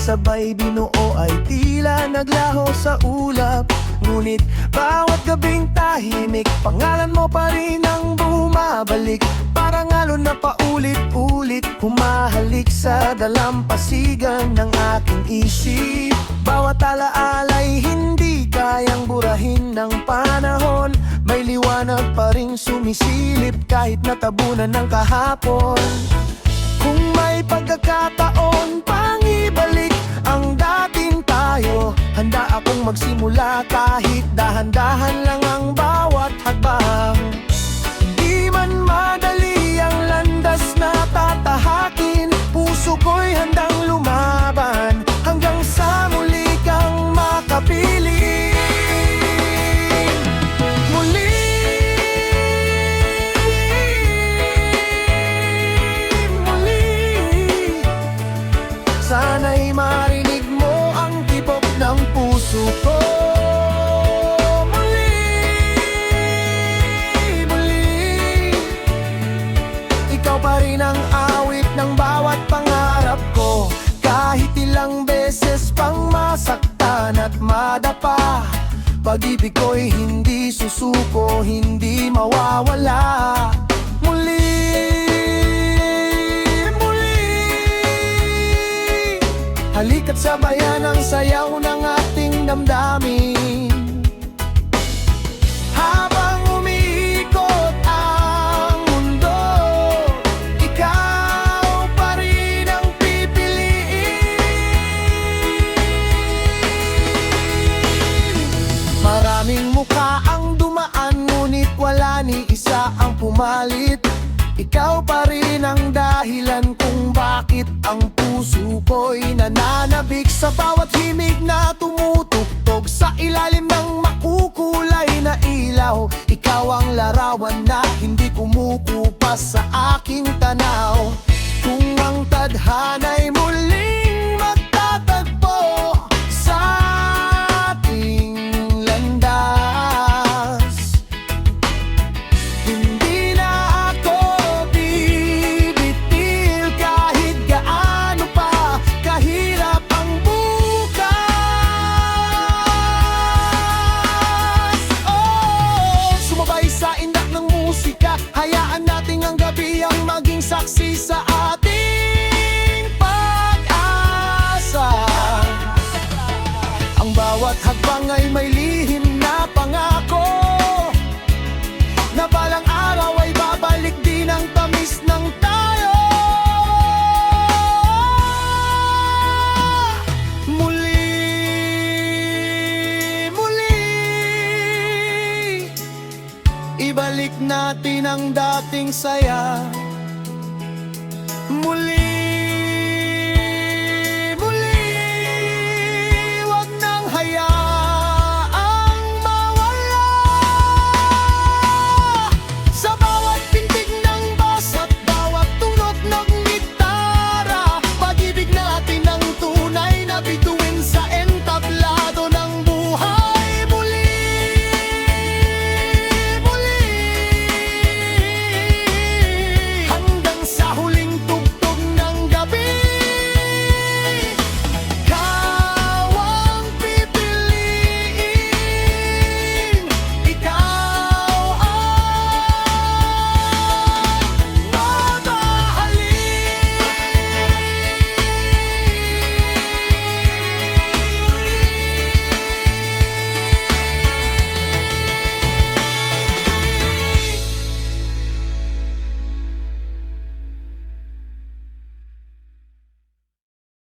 sabay binuo ay tila naglaho sa ulap. Ngunit bawat gabing tahimik, pangalan mo pa rin ang bumabalik. Parang alon na paulit-ulit, humahalik sa dalampasigan ng aking isip. Bawat alaala'y hindi kayang burahin ng panahon. May liwanag pa rin sumisilip kahit natabunan ng kahapon. Kung may pagkakataon pang ibalik ang dating tayo, handa akong magsimula kahit dahan-dahan lang ang bawat hakbang. Di man madali ang landas na tatahakin, puso ko'y handang lumaban hanggang sa muli kang makapiling. Sana'y marinig mo ang tibok ng puso ko. Muli, ikaw pa rin ang awit ng bawat pangarap ko. Kahit ilang beses pang masaktan at madapa, pag-ibig ko'y hindi susuko, hindi mawawala. Halika't sabayan ang sayaw ng ating damdamin. Habang umiikot ang mundo, ikaw pa rin ang pipiliin. Maraming mukha ang dumaan, ngunit wala ni isa ang pumalit. Ikaw pa rin ang dahilan kung bakit ang puso ko'y nananabik. Sa bawat himig na tumutugtog sa ilalim ng makukulay na ilaw, ikaw ang larawan na hindi kumukupas sa aking tanaw. Kung ang tadhana'y muling magtatagpo sa ating landas, hindi na ako bibitil kahit gaano pa kahirap ang bukas. Oh, sumabay sa indak ng musika, hayaan nating ang gabi ang maging saksi sa ating pag-asa. Ang bawat hakbang ay may lihim na pangako, na balang araw ay babalik din ang tamis ng tayo. Muli, ibalik natin ang dating saya. Muli